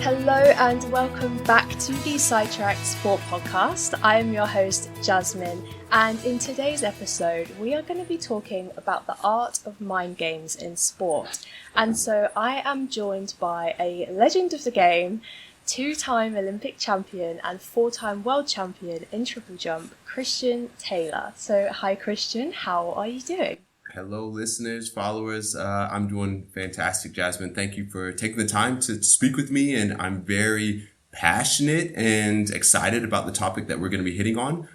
Hello and welcome back to the Sidetracked Sport Podcast. I am your host, Jasmine, and in today's episode, we are going to be talking about the art of mind games in sport. And so I am joined by a legend of the game, two-time Olympic champion and four-time world champion in triple jump, Christian Taylor. So hi Christian, how are you doing? Hello, listeners, followers. I'm doing fantastic, Jasmine. Thank you for taking the time to speak with me. And I'm very passionate and excited about the topic that we're going to be hitting on.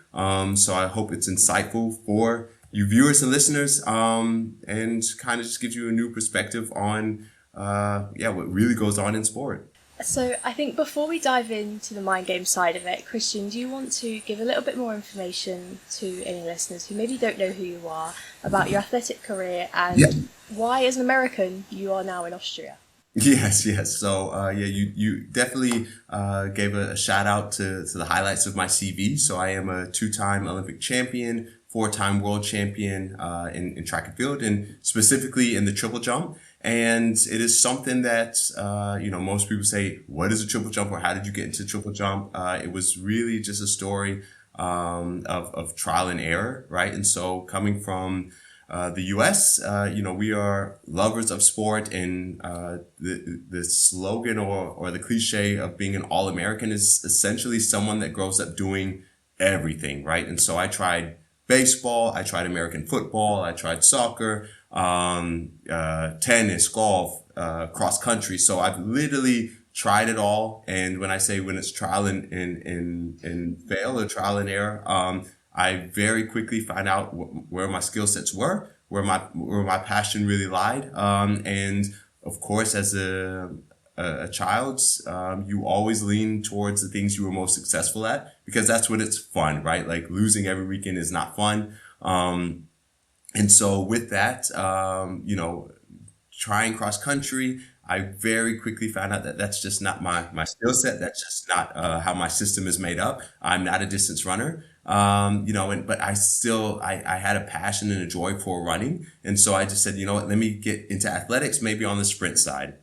So I hope it's insightful for you viewers and listeners, and kind of just gives you a new perspective on, what really goes on in sport. So I think before we dive into the mind game side of it, Christian, do you want to give a little bit more information to any listeners who maybe don't know who you are about your athletic career and why, as an American, you are now in Austria? Yes. So, you definitely gave a shout out to the highlights of my CV. So I am a two-time Olympic champion, four-time world champion in track and field, and specifically in the triple jump. And it is something that, most people say, what is a triple jump or how did you get into triple jump? It was really just a story of trial and error, right? And so coming from the US, we are lovers of sport, and the slogan or the cliche of being an All-American is essentially someone that grows up doing everything, right? And so I tried baseball, I tried American football, I tried soccer, tennis, golf, cross country. So I've literally tried it all. And when it's trial and fail or trial and error, I very quickly find out where my skill sets were, where my passion really lied. And of course, as a child, you always lean towards the things you were most successful at, because that's when it's fun, right? Like losing every weekend is not fun. And so with that, trying cross country, I very quickly found out that that's just not my skill set. That's just not how my system is made up. I'm not a distance runner. But I had a passion and a joy for running. And so I just said, let me get into athletics, maybe on the sprint side.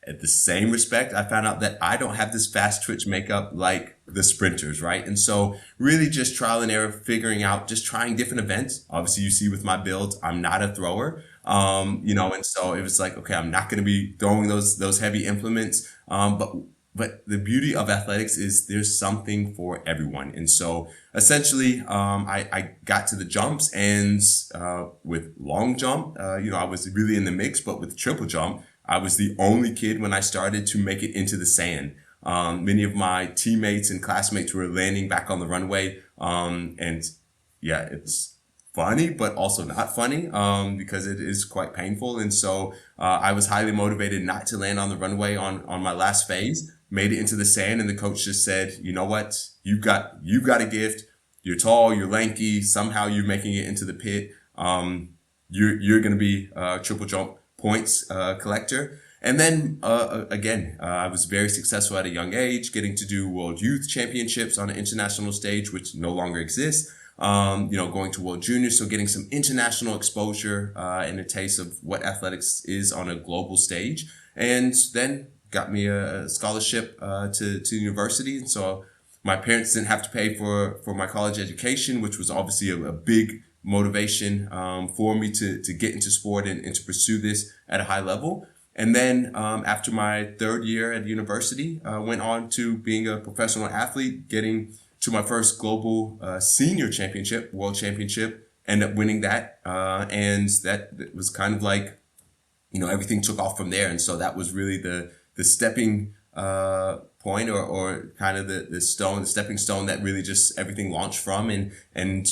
At the same respect, I found out that I don't have this fast twitch makeup like the sprinters, right? And so really just trial and error, figuring out, just trying different events. Obviously, you see with my build, I'm not a thrower, and so it was like, okay, I'm not going to be throwing those heavy implements. But the beauty of athletics is there's something for everyone. And so essentially, I got to the jumps, and with long jump, I was really in the mix, but with triple jump, I was the only kid when I started to make it into the sand. Many of my teammates and classmates were landing back on the runway. It's funny, but also not funny, because it is quite painful. And so, I was highly motivated not to land on the runway on my last phase, made it into the sand. And the coach just said, you know what? You've got a gift. You're tall, you're lanky. Somehow you're making it into the pit. You're going to be a triple jump points collector. And then I was very successful at a young age, getting to do World Youth Championships on an international stage, which no longer exists. Going to World Juniors, so getting some international exposure and a taste of what athletics is on a global stage. And then got me a scholarship to university. And so my parents didn't have to pay for my college education, which was obviously a big motivation for me to get into sport and to pursue this at a high level. And then after my third year at university, went on to being a professional athlete, getting to my first global senior championship, world championship, ended up winning that. And that was kind of like, everything took off from there. And so that was really the stepping point or kind of the stepping stone that really just everything launched from. And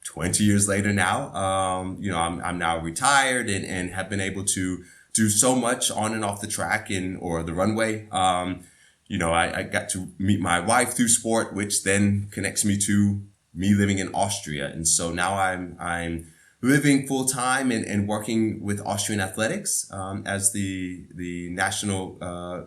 20 years later now, I'm now retired and have been able to do so much on and off the track or the runway. I got to meet my wife through sport, which then connects me to me living in Austria. And so now I'm living full time and working with Austrian athletics, as the national,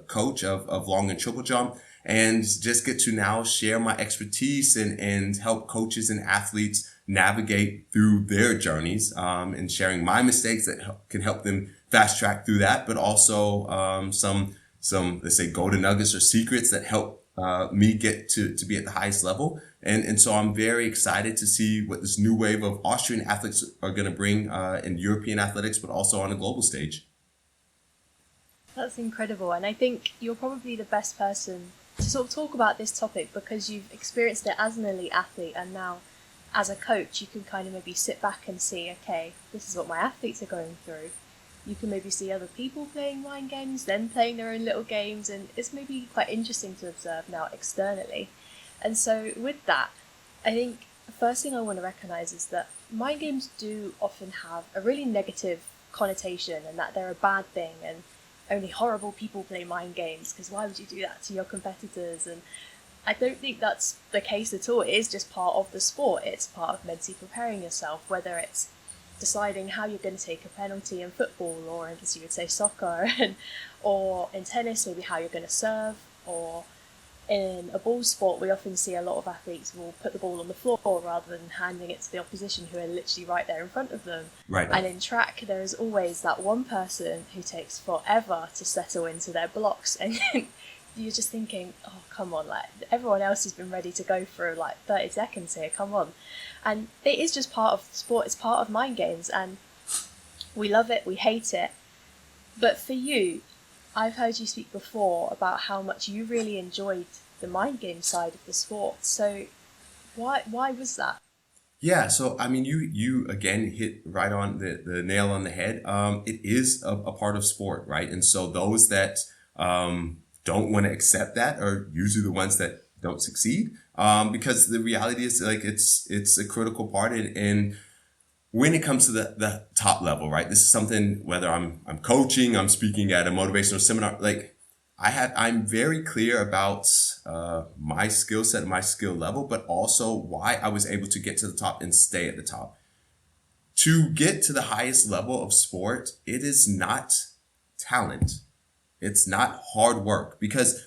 coach of long and triple jump, and just get to now share my expertise and help coaches and athletes navigate through their journeys, and sharing my mistakes that can help them fast track through that, but also, some, let's say, golden nuggets or secrets that help me get to be at the highest level. And so I'm very excited to see what this new wave of Austrian athletes are going to bring in European athletics, but also on a global stage. That's incredible. And I think you're probably the best person to sort of talk about this topic because you've experienced it as an elite athlete, and now as a coach, you can kind of maybe sit back and see, okay, this is what my athletes are going through. You can maybe see other people playing mind games, then playing their own little games, and it's maybe quite interesting to observe now externally. And so with that, I think the first thing I want to recognise is that mind games do often have a really negative connotation, and that they're a bad thing, and only horrible people play mind games, because why would you do that to your competitors? And I don't think that's the case at all. It is just part of the sport. It's part of mentally preparing yourself, whether it's deciding how you're going to take a penalty in football, or as you would say, soccer, or in tennis, maybe how you're going to serve, or in a ball sport, we often see a lot of athletes will put the ball on the floor rather than handing it to the opposition who are literally right there in front of them. Right. And in track, there is always that one person who takes forever to settle into their blocks, and you're just thinking, oh, come on, like everyone else has been ready to go through like 30 seconds here, come on. And it is just part of sport, it's part of mind games, and we love it, we hate it. But for you, I've heard you speak before about how much you really enjoyed the mind game side of the sport. So why was that? Yeah, so I mean, you again hit right on the nail on the head. It is a part of sport, right? And so those that don't want to accept that are usually the ones that don't succeed, because the reality is like it's a critical part in when it comes to the top level, right? This is something, whether I'm coaching, I'm speaking at a motivational seminar, like I'm very clear about my skill set, my skill level, but also why I was able to get to the top and stay at the top. To get to the highest level of sport, it is not talent. It's not hard work, because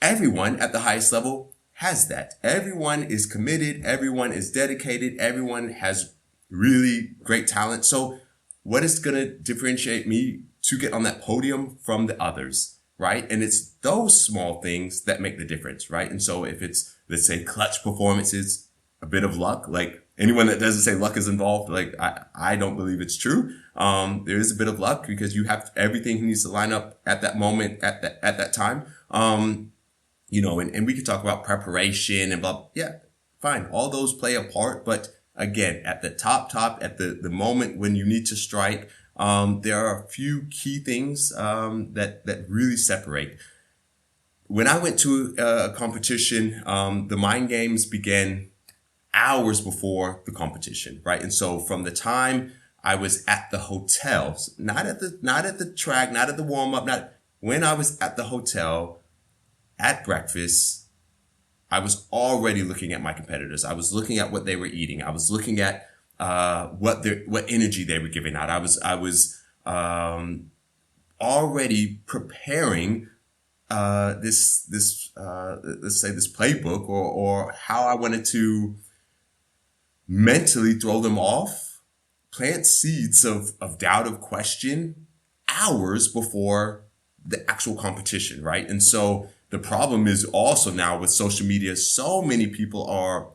everyone at the highest level has that. Everyone is committed. Everyone is dedicated. Everyone has really great talent. So what is going to differentiate me to get on that podium from the others, right? And it's those small things that make the difference, right? And so if it's, let's say, clutch performances, a bit of luck, like anyone that doesn't say luck is involved, like I don't believe it's true. There is a bit of luck because you have everything needs to line up at that moment, at that time. You know, and we could talk about preparation and blah. Yeah, fine. All those play a part, but again, at the top, at the moment when you need to strike, there are a few key things that really separate. When I went to a competition, the mind games began hours before the competition, right? And so from the time I was at the hotel, not at the track, not at the warm up, not when I was at the hotel at breakfast, I was already looking at my competitors. I was looking at what they were eating. I was looking at what energy they were giving out. I was already preparing this let's say this playbook or how I wanted to mentally throw them off, plant seeds of doubt, of question hours before the actual competition, right? And so the problem is also now with social media, so many people are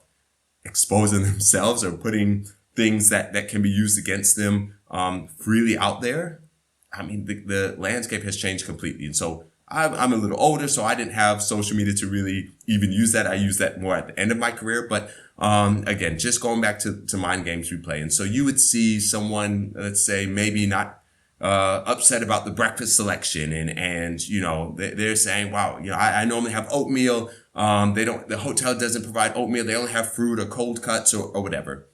exposing themselves or putting things that can be used against them freely out there. I mean, the landscape has changed completely. And so I'm a little older, so I didn't have social media to really even use that. I used that more at the end of my career. But again, just going back to mind games we play. And so you would see someone, let's say, maybe not upset about the breakfast selection, and you know they're saying, wow, you know, I normally have oatmeal. The hotel doesn't provide oatmeal. They only have fruit or cold cuts or whatever.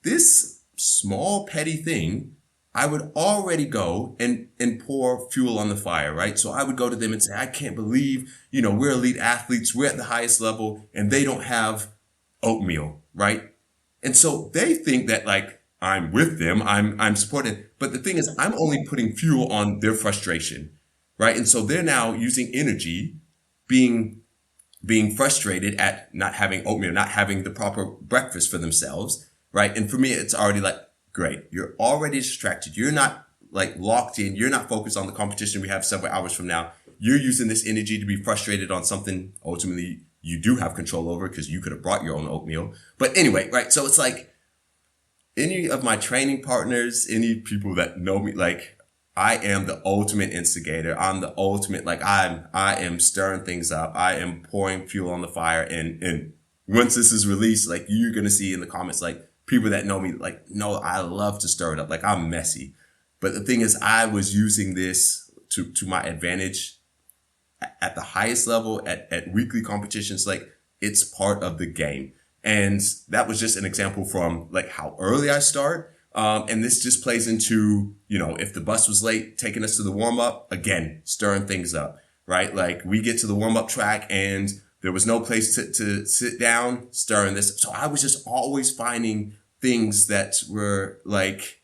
This small petty thing, I would already go and pour fuel on the fire, right? So I would go to them and say, I can't believe, you know, we're elite athletes, we're at the highest level, and they don't have oatmeal, right? And so they think that like I'm with them, I'm supporting. But the thing is, I'm only putting fuel on their frustration, right? And so they're now using energy, being frustrated at not having oatmeal, not having the proper breakfast for themselves, right? And for me, it's already like, great. You're already distracted. You're not like locked in. You're not focused on the competition we have several hours from now. you're using this energy to be frustrated on something ultimately you do have control over because you could have brought your own oatmeal. But anyway, right? So it's like any of my training partners, any people that know me, like I am the ultimate instigator. I'm the ultimate, like I am stirring things up. I am pouring fuel on the fire. And once this is released, like you're going to see in the comments, like people that know me, like, no, I love to stir it up. Like I'm messy. But the thing is, I was using this to my advantage at the highest level at weekly competitions. Like it's part of the game. And that was just an example from like how early I start. And this just plays into, if the bus was late, taking us to the warm up, again, stirring things up, right? Like we get to the warm up track and there was no place to sit down, stirring this. So I was just always finding things that were like,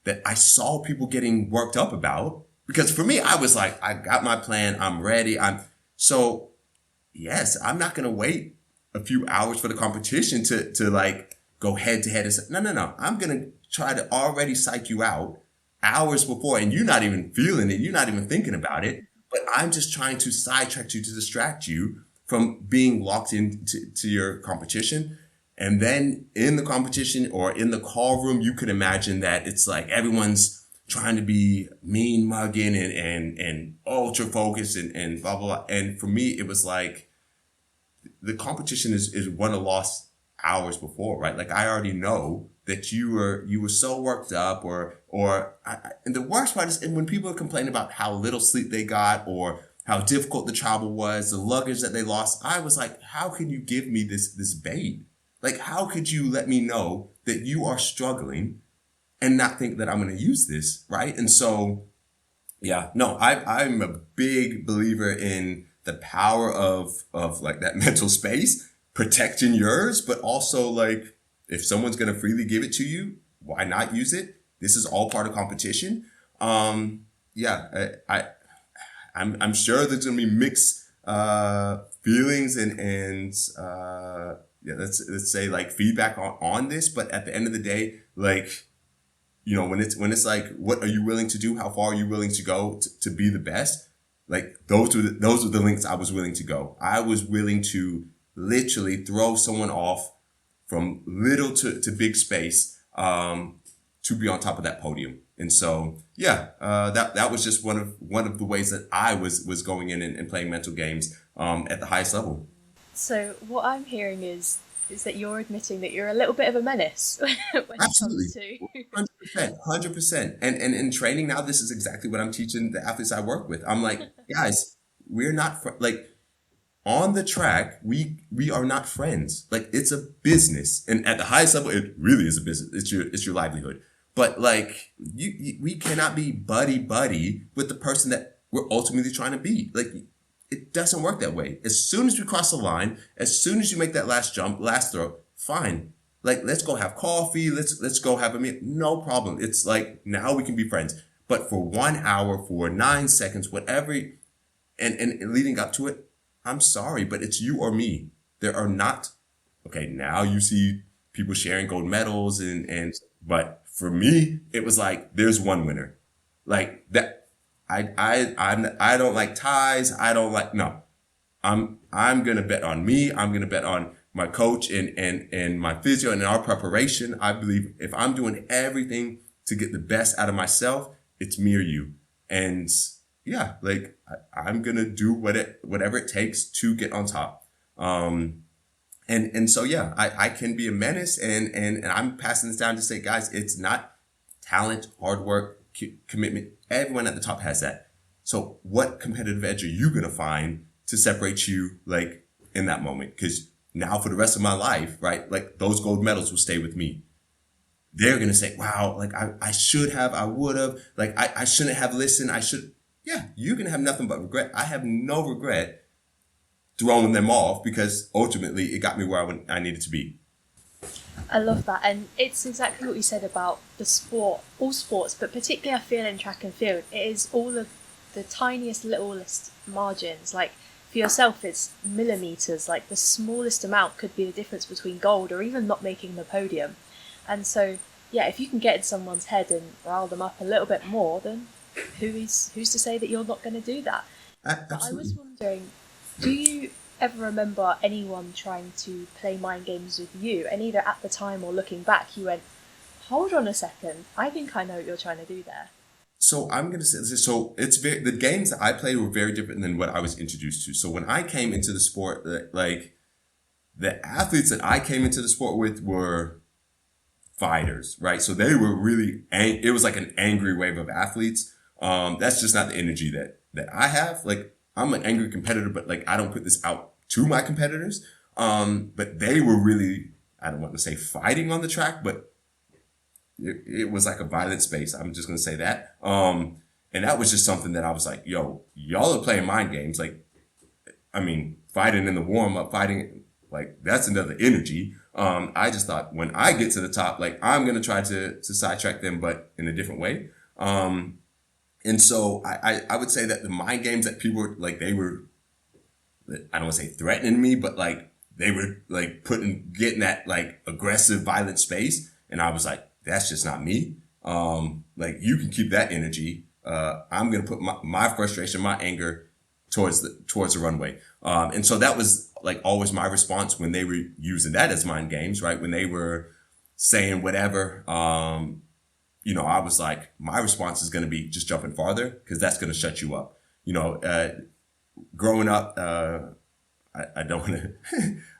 that I saw people getting worked up about. Because for me, I was like, I got my plan. I'm ready. Yes, I'm not going to wait a few hours for the competition to like go head to head and say, no. I'm going to try to already psych you out hours before. And you're not even feeling it. You're not even thinking about it. But I'm just trying to sidetrack you, to distract you from being locked into your competition. And then in the competition or in the call room, you could imagine that it's like everyone's trying to be mean mugging and ultra focused and blah, blah, blah. And for me, it was like the competition is won or lost hours before, right? Like I already know that you were so worked up and the worst part is when people complain about how little sleep they got or how difficult the travel was, the luggage that they lost. I was like, how can you give me this bait? Like, how could you let me know that you are struggling and not think that I'm going to use this, right? And so, yeah, no, I'm a big believer in the power of like that mental space, protecting yours, but also like if someone's going to freely give it to you, why not use it? This is all part of competition. I'm sure there's going to be mixed feelings and let's say like feedback on this, but at the end of the day, like, when it's like, what are you willing to do? How far are you willing to go to be the best? Like those were the links I was willing to go. I was willing to literally throw someone off from little to big space, to be on top of that podium. And so, that was just one of the ways that I was going in and playing mental games, at the highest level. So what I'm hearing is that you're admitting that you're a little bit of a menace when Absolutely. it comes to 100%. And in training now, this is exactly what I'm teaching the athletes I work with. I'm like, guys, we're not like on the track. We are not friends. Like it's a business, and at the highest level, it really is a business. It's your livelihood. But like we cannot be buddy with the person that we're ultimately trying to be. Like it doesn't work that way. As soon as we cross the line, as soon as you make that last jump, last throw, fine. Like, let's go have coffee. Let's go have a meal. No problem. It's like, now we can be friends. But for 1 hour, for 9 seconds, whatever, and leading up to it, I'm sorry, but it's you or me. There are not, okay, now you see people sharing gold medals but for me, it was like, there's one winner. Like that. I don't like ties. I don't like, no, I'm going to bet on me. I'm going to bet on my coach and my physio and our preparation. I believe if I'm doing everything to get the best out of myself, it's me or you. And yeah, like I'm going to do whatever it takes to get on top. And so, yeah, I can be a menace and I'm passing this down to say, guys, it's not talent, hard work, commitment. Everyone at the top has that. So what competitive edge are you going to find to separate you like in that moment? Because now for the rest of my life, right, like those gold medals will stay with me. They're going to say, wow, like I should have, I would have, like I shouldn't have listened. You're going to have nothing but regret. I have no regret throwing them off because ultimately it got me where I needed to be. I love that, and it's exactly what you said about the sport, all sports, but particularly I feel in track and field, it is all the tiniest, littlest margins. Like for yourself, it's millimeters. Like the smallest amount could be the difference between gold or even not making the podium. And so, yeah, if you can get in someone's head and rile them up a little bit more, then who's to say that you're not going to do that? But I Absolutely. was wondering, do you ever remember anyone trying to play mind games with you? And either at the time or looking back, you went, hold on a second, I think I know what you're trying to do there. So I'm gonna say this. So it's very, the games that I played were very different than what I was introduced to. So when I came into the sport, like the athletes that I came into the sport with were fighters, right? So they were really, it was like an angry wave of athletes. That's just not the energy that I have. Like I'm an angry competitor, but like I don't put this out to my competitors. But they were really, I don't want to say fighting on the track, but it was like a violent space. I'm just gonna say that. And that was just something that I was like, yo, y'all are playing mind games. Like, I mean, fighting in the warm up, fighting, like that's another energy. I just thought when I get to the top, like I'm gonna try to sidetrack them, but in a different way. And so I would say that the mind games that people were like, they were, I don't want to say threatening me, but like they were like getting that like aggressive, violent space. And I was like, that's just not me. Like you can keep that energy. I'm going to put my frustration, my anger towards the runway. And so that was like always my response when they were using that as mind games, right? When they were saying whatever, I was like, my response is going to be just jumping farther because that's going to shut you up. Growing up, I don't want to,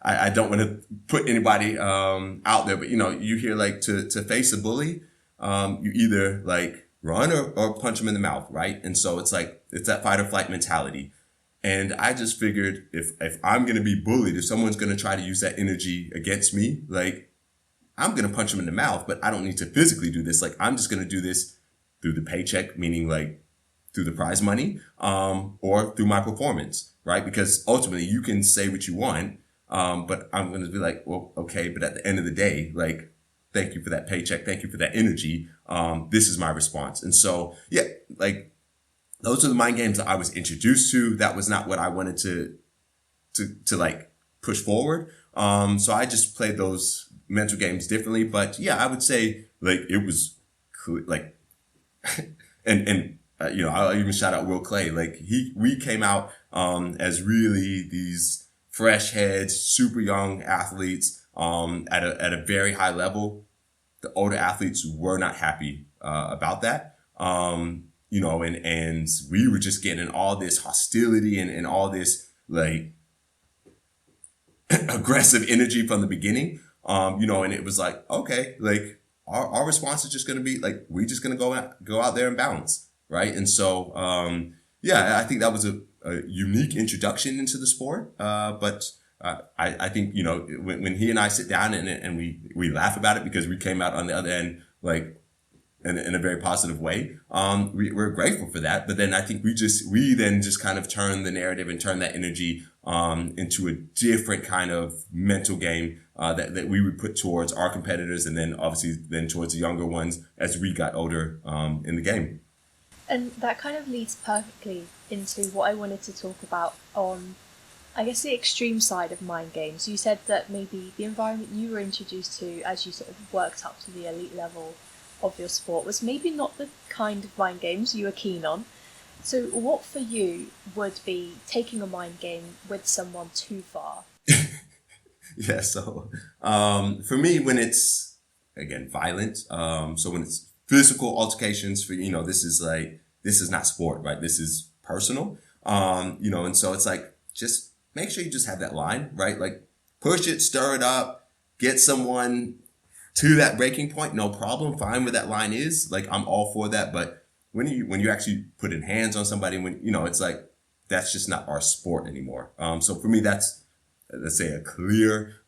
I don't want to put anybody, out there, but you hear like to face a bully, you either like run or punch them in the mouth. Right. And so it's like, it's that fight or flight mentality. And I just figured if I'm going to be bullied, if someone's going to try to use that energy against me, like I'm going to punch them in the mouth, but I don't need to physically do this. Like I'm just going to do this through the paycheck, meaning like through the prize money, or through my performance, right? Because ultimately you can say what you want, but I'm going to be like, well, okay, but at the end of the day, like, thank you for that paycheck. Thank you for that energy. This is my response. And so, yeah, like those are the mind games that I was introduced to. That was not what I wanted to like push forward. So I just played those mental games differently, but yeah, I would say like it was like, I'll even shout out Will Clay. Like we came out, as really these fresh heads, super young athletes, at a very high level. The older athletes were not happy, about that. And we were just getting all this hostility and all this like aggressive energy from the beginning. And it was like, okay, like our response is just going to be like, we're just going to go out there and bounce. Right. And so, I think that was a unique introduction into the sport. But I think, when he and I sit down and we laugh about it because we came out on the other end, like in a very positive way. We're grateful for that. But then I think we then just kind of turn the narrative and turn that energy, into a different kind of mental game, that we would put towards our competitors. And then obviously then towards the younger ones as we got older, in the game. And that kind of leads perfectly into what I wanted to talk about on, I guess, the extreme side of mind games. You said that maybe the environment you were introduced to as you sort of worked up to the elite level of your sport was maybe not the kind of mind games you were keen on. So what for you would be taking a mind game with someone too far? Yeah. So, for me, when it's again violent, so when it's physical altercations this is not sport, right? This is personal. And so it's like, just make sure you just have that line, right? Like push it, stir it up, get someone to that breaking point. No problem. Fine where that line is. Like I'm all for that. But when you actually put in hands on somebody, it's like, that's just not our sport anymore. So for me, that's, let's say a clear,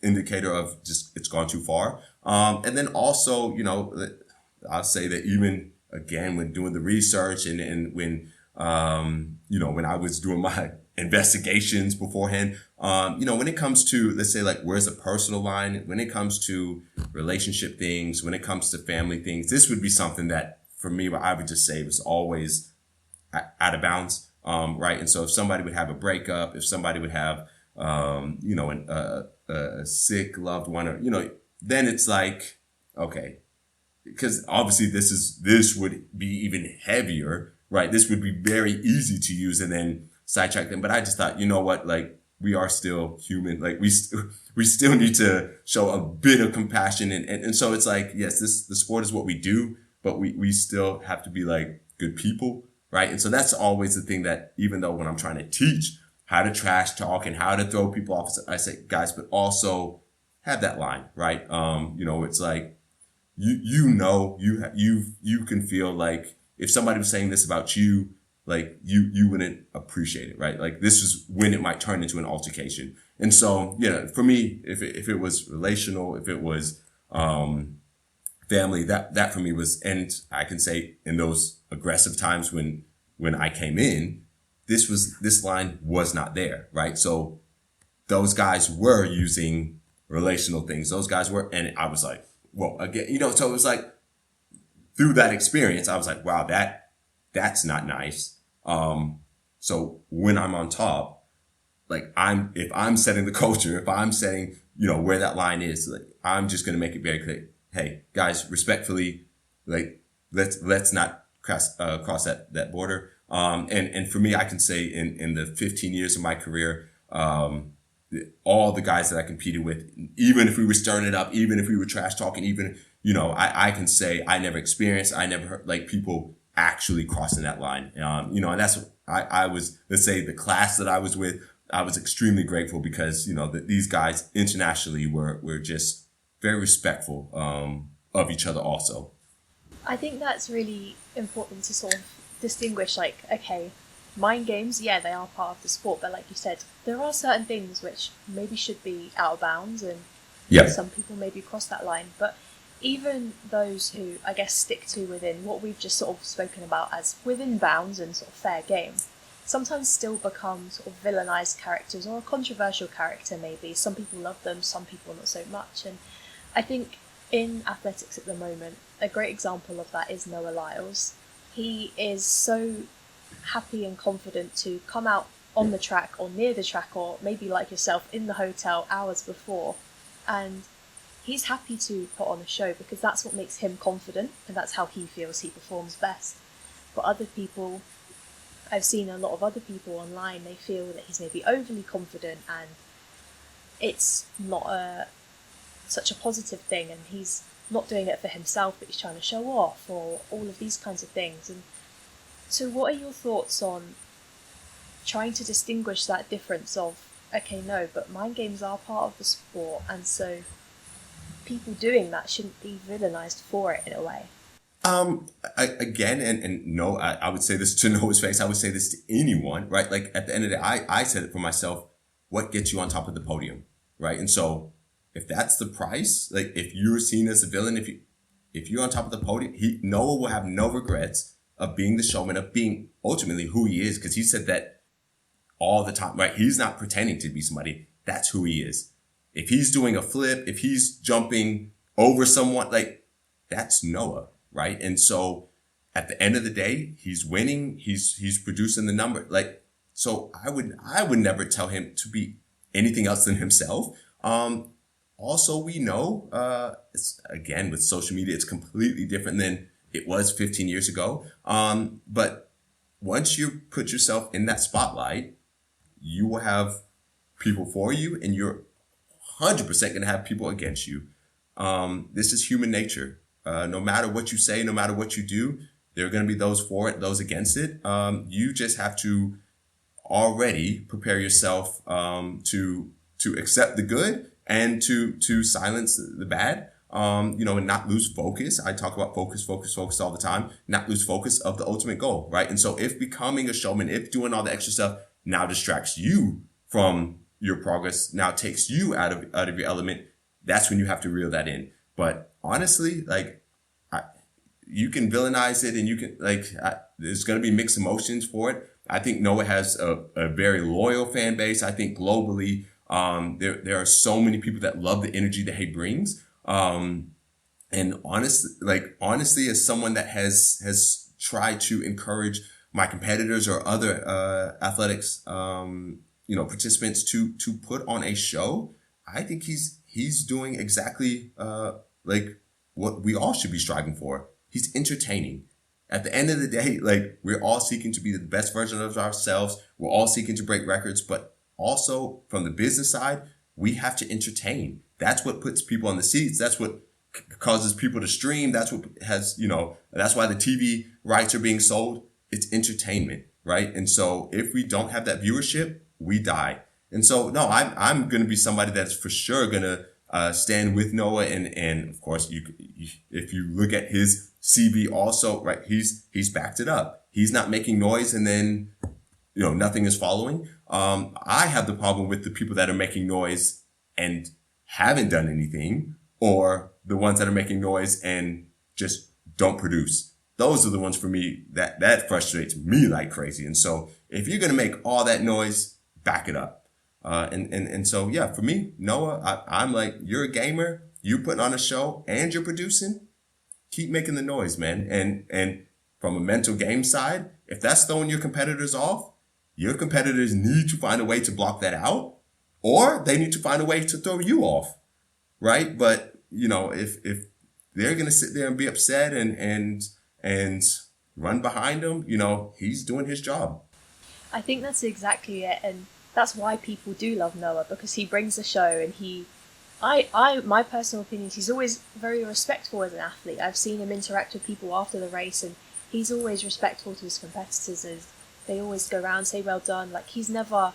indicator of just, it's gone too far. And then also, I'll say that even again, when doing the research and when I was doing my investigations beforehand, when it comes to, let's say like, where's the personal line, when it comes to relationship things, when it comes to family things, this would be something that for me, I would just say was always out of bounds. Right. And so if somebody would have a breakup, if somebody would have, a sick loved one, or, then it's like, okay, because obviously this would be even heavier right? This would be very easy to use and then sidetrack them. But I just thought, you know what, like, we are still human. Like we still need to show a bit of compassion. And so it's like, yes, the sport is what we do, but we still have to be like good people. Right. And so that's always the thing that even though when I'm trying to teach how to trash talk and how to throw people off, I say, guys, but also have that line, right? It's like, you can feel like if somebody was saying this about you, like you wouldn't appreciate it, right? Like this is when it might turn into an altercation. And so, for me, if it was relational, if it was, family, that for me was, and I can say in those aggressive times when I came in, this line was not there, right? So those guys were using relational things. Those guys were, and I was like, well, again, so it was like through that experience, I was like, wow, that's not nice. So when I'm on top, like if I'm setting the culture, if I'm setting, where that line is, like I'm just going to make it very clear. Hey guys, respectfully, like let's not cross that border. And for me, I can say in the 15 years of my career, all the guys that I competed with, even if we were stirring it up, even if we were trash talking, even, I can say I never heard like people actually crossing that line. And that's what I was, let's say the class that I was with, I was extremely grateful because, these guys internationally were just very respectful, of each other also. I think that's really important to sort of distinguish, like, okay, mind games, yeah, they are part of the sport, but like you said, there are certain things which maybe should be out of bounds, and some people maybe cross that line. But even those who, I guess, stick to within what we've just sort of spoken about as within bounds and sort of fair game, sometimes still become sort of villainized characters or a controversial character maybe. Some people love them, some people not so much. And I think in athletics at the moment, a great example of that is Noah Lyles. He is so happy and confident to come out on the track or near the track, or maybe like yourself in the hotel hours before, and he's happy to put on a show because that's what makes him confident and that's how he feels he performs best. But other people, I've seen a lot of other people online, they feel that he's maybe overly confident and it's not such a positive thing, and he's not doing it for himself but he's trying to show off, or all of these kinds of things. And so what are your thoughts on trying to distinguish that difference of, okay, no, but mind games are part of the sport, and so people doing that shouldn't be villainized for it in a way? Again, and no, I would say this to Noah's face. I would say this to anyone, right? Like at the end of the day, I said it for myself. What gets you on top of the podium, right? And so if that's the price, like if you're seen as a villain, if you're on top of the podium, Noah will have no regrets of being the showman, of being ultimately who he is, because he said that all the time, right? He's not pretending to be somebody. That's who he is. If he's doing a flip, if he's jumping over someone, like that's Noah, right? And so at the end of the day, he's winning. He's producing the number. Like, so I would never tell him to be anything else than himself. Also, we know, it's, again, with social media, it's completely different than it was 15 years ago. But once you put yourself in that spotlight, you will have people for you, and you're 100% going to have people against you. This is human nature. No matter what you say, no matter what you do, there are going to be those for it, those against it. You just have to already prepare yourself to accept the good and to silence the bad. And not lose focus. I talk about focus all the time. Not lose focus of the ultimate goal, right? And so if becoming a showman, if doing all the extra stuff now distracts you from your progress, now takes you out of your element, that's when you have to reel that in. But honestly, like, you can villainize it, and you can, there's going to be mixed emotions for it. I think Noah has a very loyal fan base. I think globally, there are so many people that love the energy that he brings. And honestly, as someone that has tried to encourage my competitors or other athletics, participants to put on a show, I think he's doing exactly like what we all should be striving for. He's entertaining, At the end of the day, like, we're all seeking to be the best version of ourselves. We're all seeking to break records, but also from the business side, we have to entertain. That's what puts people on the seats. That's what causes people to stream. That's what has, that's why the TV rights are being sold. It's entertainment, right? And so if we don't have that viewership, we die. And so, no, I'm going to be somebody that's for sure going to stand with Noah. And of course, if you look at his CV also, right, he's backed it up. He's not making noise and then, nothing is following. I have the problem with the people that are making noise and haven't done anything, or the ones that are making noise and just don't produce. Those are the ones for me that frustrates me like crazy. And so if you're going to make all that noise, back it up. And so, yeah, for me, Noah, I'm like, you're a gamer, you're putting on a show and you're producing, keep making the noise, man. And from a mental game side, if that's throwing your competitors off, your competitors need to find a way to block that out, or they need to find a way to throw you off. Right. But, if they're going to sit there and be upset and run behind him, he's doing his job. I think that's exactly it. And that's why people do love Noah, because he brings the show, and my personal opinion, he's always very respectful as an athlete. I've seen him interact with people after the race, and he's always respectful to his competitors. As they always go around, say well done. Like, he's never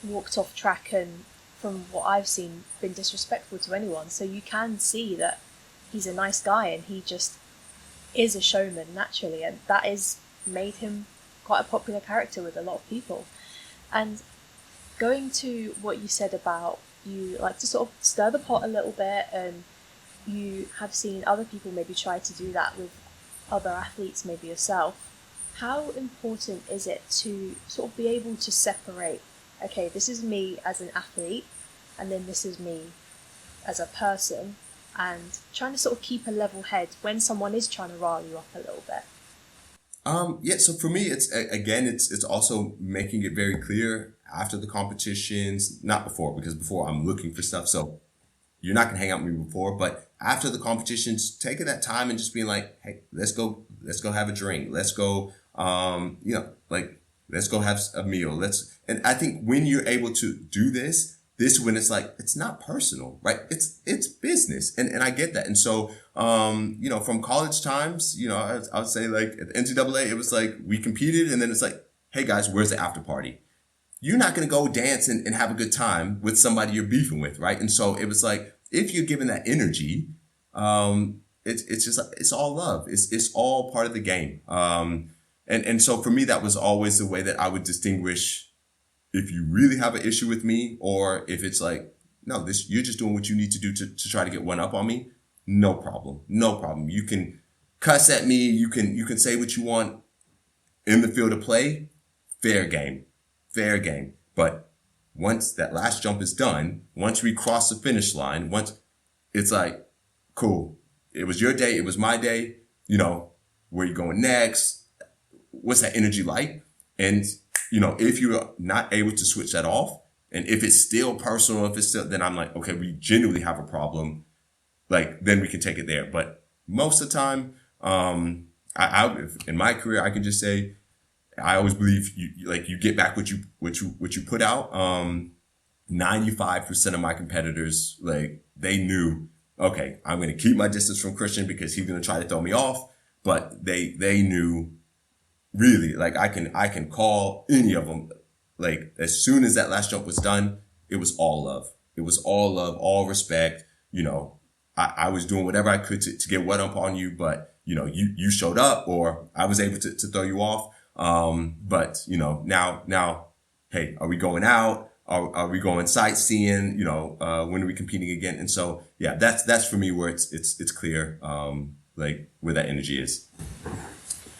walked off track and, from what I've seen, been disrespectful to anyone. So you can see that he's a nice guy, and he just is a showman naturally, and that has made him quite a popular character with a lot of people. And going to what you said about you like to sort of stir the pot a little bit, and you have seen other people maybe try to do that with other athletes, maybe yourself. How important is it to sort of be able to separate, okay, this is me as an athlete, and then this is me as a person, and trying to sort of keep a level head when someone is trying to rile you up a little bit? Yeah, so for me, it's also making it very clear after the competitions, not before, because before I'm looking for stuff. So you're not going to hang out with me before, but after the competitions, taking that time and just being like, hey, let's go have a drink. Let's go, let's go have a meal. And I think when you're able to do this when it's like, it's not personal, right? It's business. And I get that. And so, from college times, I would say, like, at the NCAA, it was like we competed, and then it's like, hey guys, where's the after party? You're not going to go dance and have a good time with somebody you're beefing with, right? And so it was like, if you're given that energy, it's just, it's all love. It's all part of the game. And so for me, that was always the way that I would distinguish if you really have an issue with me, or if it's like, no, you're just doing what you need to do to try to get one up on me. No problem. No problem. You can cuss at me. You can say what you want in the field of play. Fair game. But once that last jump is done, once we cross the finish line, once it's like, cool, it was your day, it was my day, where you going next? What's that energy like? And, if you're not able to switch that off, and if it's still personal, then I'm like, okay, we genuinely have a problem. Like, then we can take it there. But most of the time, in my career, I can just say, I always believe you get back what you put out. 95% of my competitors, like, they knew, okay, I'm going to keep my distance from Christian because he's going to try to throw me off. But they knew, really, like, I can call any of them. Like, as soon as that last jump was done, it was all love. It was all love, all respect. I was doing whatever I could to get one up on you, but, you showed up, or I was able to throw you off. But now, hey, are we going out? Are we going sightseeing? When are we competing again? And so, yeah, that's for me where it's clear, like, where that energy is.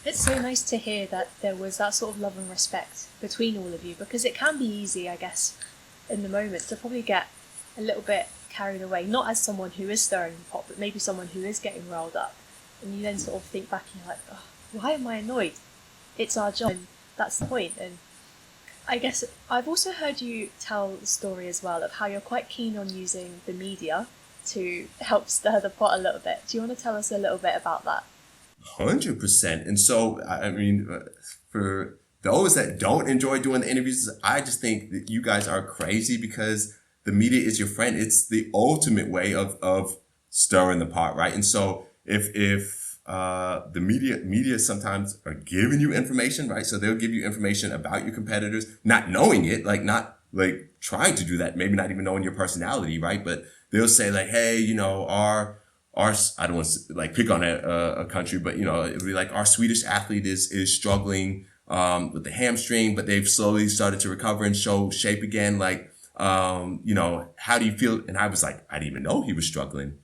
It's so nice to hear that there was that sort of love and respect between all of you, because it can be easy, I guess, in the moment to probably get a little bit carried away, not as someone who is stirring the pot, but maybe someone who is getting riled up. And you then sort of think back and you're like, oh, why am I annoyed? It's our job, and that's the point. And I guess I've also heard you tell the story as well of how you're quite keen on using the media to help stir the pot a little bit. Do you want to tell us a little bit about that? 100%. And so, I mean, for those that don't enjoy doing the interviews, I just think that you guys are crazy because the media is your friend. It's the ultimate way of stirring the pot, right? And so if the media sometimes are giving you information, right? So they'll give you information about your competitors, not knowing it, like not like trying to do that, maybe not even knowing your personality, right? But they'll say like, hey, you know, our I don't want to like pick on a country, but you know, it'd be like our Swedish athlete is struggling with the hamstring, but they've slowly started to recover and show shape again. Like, you know, how do you feel? And I was like, I didn't even know he was struggling,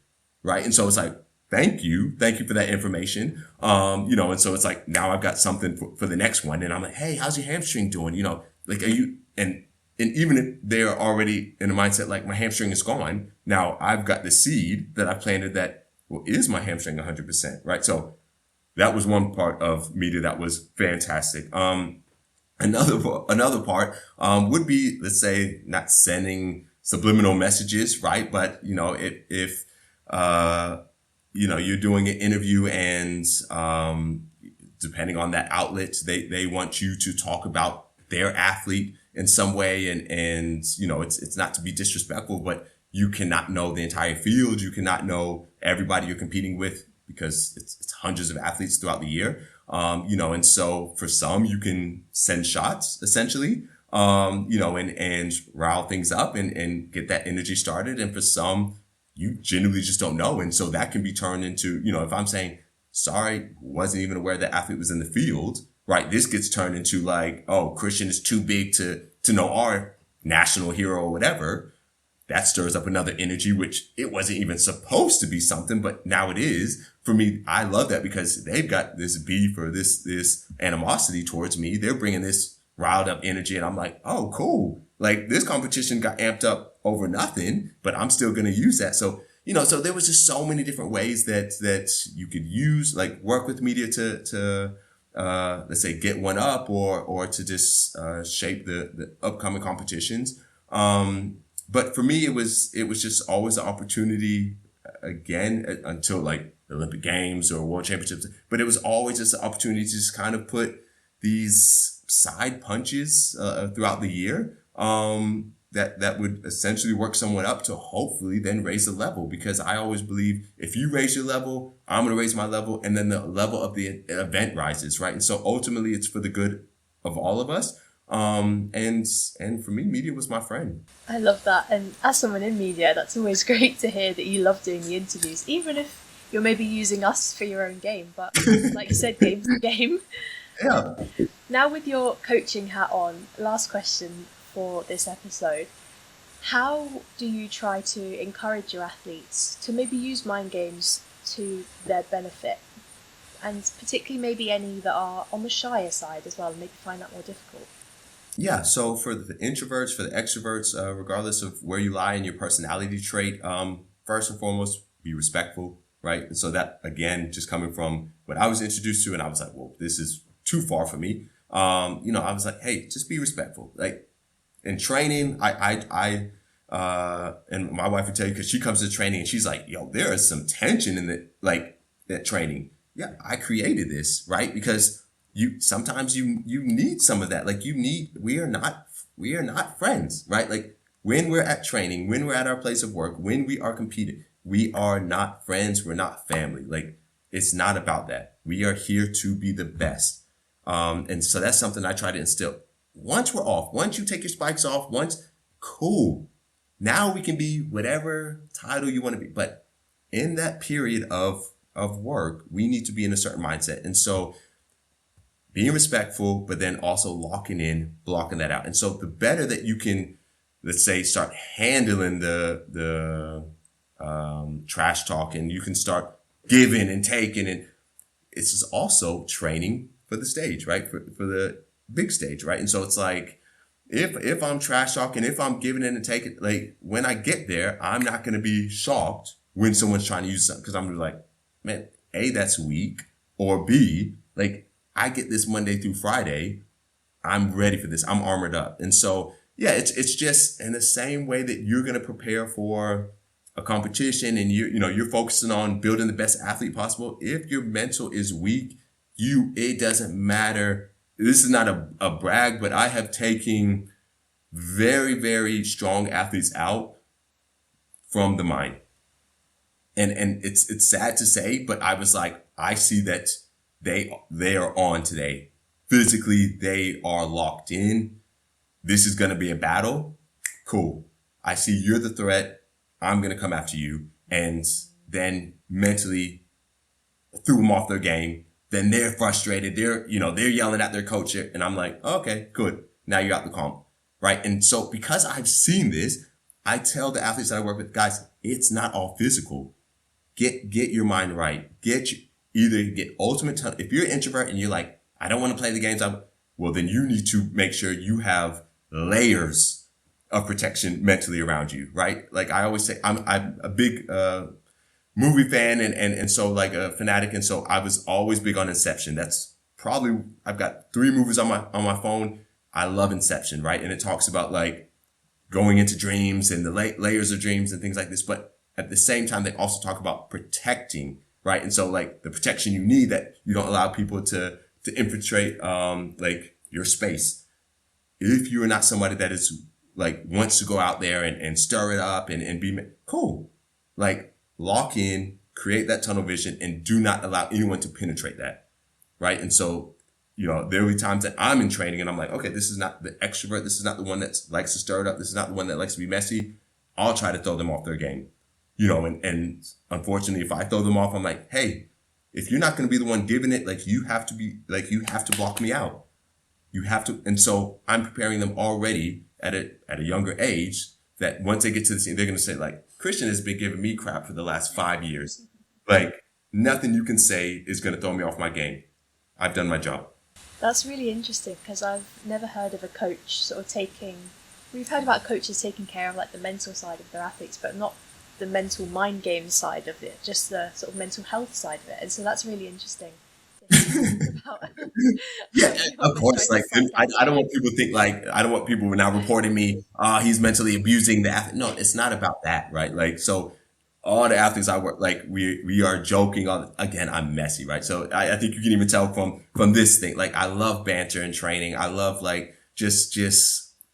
right? And so it's like, thank you for that information. You know, and so it's like now I've got something for the next one, and I'm like, hey, how's your hamstring doing? You know, like, are you and even if they're already in a mindset like my hamstring is gone, now I've got the seed that I planted that, well, is my hamstring 100%, right? So that was one part of media that was fantastic. Another part would be, let's say, not sending subliminal messages, right? But you know, if you know, you're doing an interview and depending on that outlet, they want you to talk about their athlete in some way, and you know, it's not to be disrespectful, but you cannot know the entire field. You cannot know everybody you're competing with because it's hundreds of athletes throughout the year. You know, and so for some, you can send shots essentially, you know, and rile things up and get that energy started. And for some, you genuinely just don't know. And so that can be turned into, you know, if I'm saying, sorry, wasn't even aware the athlete was in the field, right? This gets turned into like, oh, Christian is too big to know our national hero or whatever. That stirs up another energy, which it wasn't even supposed to be something, but now it is. For me, I love that because they've got this beef or this animosity towards me. They're bringing this riled up energy, and I'm like, oh, cool. Like this competition got amped up over nothing, but I'm still going to use that. So, you know, so there was just so many different ways that you could use, like work with media to let's say get one up or to just shape the upcoming competitions. But for me, it was just always an opportunity again until like the Olympic Games or World Championships. But it was always just an opportunity to just kind of put these side punches throughout the year that would essentially work someone up to hopefully then raise the level. Because I always believe if you raise your level, I'm going to raise my level, and then the level of the event rises, right? And so ultimately, it's for the good of all of us. And for me, media was my friend. I love that. And as someone in media, that's always great to hear that you love doing the interviews, even if you're maybe using us for your own game. But like you said, game's the game. Yeah. Now with your coaching hat on, last question for this episode. How do you try to encourage your athletes to maybe use mind games to their benefit? And particularly maybe any that are on the shyer side as well, and maybe find that more difficult. Yeah, so for the introverts, for the extroverts, regardless of where you lie in your personality trait, first and foremost, be respectful, right? And so that, again, just coming from what I was introduced to, and I was like, well, this is too far for me. You know, I was like, hey, just be respectful. Like in training, I and my wife would tell you, because she comes to training and she's like, yo, there is some tension in that training. Yeah, I created this, right? Because sometimes you need some of that. Like we are not friends, right? Like when we're at training, when we're at our place of work, when we are competing, we are not friends. We're not family. Like it's not about that. We are here to be the best. And so that's something I try to instill. Once we're off, once you take your spikes off, cool. Now we can be whatever title you want to be. But in that period of work, we need to be in a certain mindset. And so being respectful, but then also locking in, blocking that out. And so the better that you can, let's say, start handling the trash talk, and you can start giving and taking, and it's just also training for the stage, right? For the big stage, right? And so it's like, if I'm trash talking, if I'm giving in and taking, like when I get there, I'm not going to be shocked when someone's trying to use something, because I'm like, man, A, that's weak, or B, like, I get this Monday through Friday. I'm ready for this. I'm armored up. And so, yeah, it's just in the same way that you're going to prepare for a competition and you're focusing on building the best athlete possible, if your mental is weak, it doesn't matter. This is not a brag, but I have taken very, very strong athletes out from the mind. And it's sad to say, but I was like, I see that they are on today. Physically, they are locked in. This is going to be a battle. Cool. I see you're the threat. I'm going to come after you. And then mentally threw them off their game. Then they're frustrated. They're yelling at their coach. And I'm like, okay, good. Now you're out the comp. Right. And so because I've seen this, I tell the athletes that I work with, guys, it's not all physical. Get your mind right. Either get ultimate tunnel. If you're an introvert and you're like, I don't want to play the games, well, then you need to make sure you have layers of protection mentally around you, right? Like I always say, I'm a big movie fan and so like a fanatic, and so I was always big on Inception. That's probably, I've got 3 movies on my phone. I love Inception, right? And it talks about like going into dreams and the layers of dreams and things like this, but at the same time, they also talk about protecting, right? And so like the protection you need, that you don't allow people to infiltrate, like your space. If you are not somebody that is like, wants to go out there and stir it up and be cool, like lock in, create that tunnel vision, and do not allow anyone to penetrate that. Right. And so, there will be times that I'm in training and I'm like, okay, this is not the extrovert. This is not the one that likes to stir it up. This is not the one that likes to be messy. I'll try to throw them off their game. And unfortunately, if I throw them off, I'm like, hey, if you're not going to be the one giving it, like you have to block me out. You have to. And so I'm preparing them already at a younger age, that once they get to the scene, they're going to say like, Christian has been giving me crap for the last 5 years. Like nothing you can say is going to throw me off my game. I've done my job. That's really interesting, because I've never heard of a coach sort of we've heard about coaches taking care of like the mental side of their athletes, but not the mental mind game side of it, just the sort of mental health side of it. And so that's really interesting. Yeah, of course. Like, I don't want people to think like, I don't want people now reporting me, he's mentally abusing the athlete. No, it's not about that, right? Like, so all the athletes I work, like we are joking on, again, I'm messy, right? So I think you can even tell from this thing, like I love banter and training. I love like just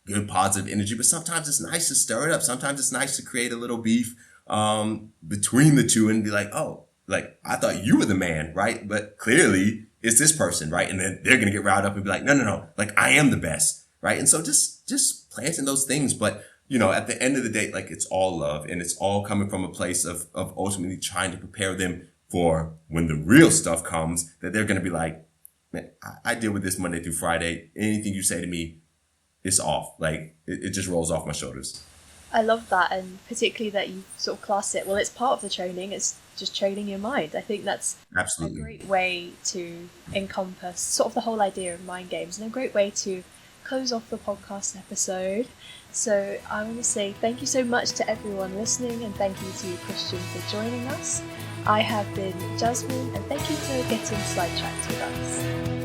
good positive energy, but sometimes it's nice to stir it up. Sometimes it's nice to create a little beef between the two and be like, oh, like I thought you were the man, right? But clearly it's this person, right? And then they're going to get riled up and be like, no, like I am the best, right? And so just planting those things. But, at the end of the day, like it's all love, and it's all coming from a place of ultimately trying to prepare them for when the real stuff comes, that they're going to be like, man, I deal with this Monday through Friday. Anything you say to me, it's off. Like it just rolls off my shoulders. I love that, and particularly that you sort of class it. Well, it's part of the training. It's just training your mind. I think that's absolutely a great way to encompass sort of the whole idea of mind games, and a great way to close off the podcast episode. So I want to say thank you so much to everyone listening, and thank you to you, Christian, for joining us. I have been Jasmine, and thank you for getting sidetracked with us.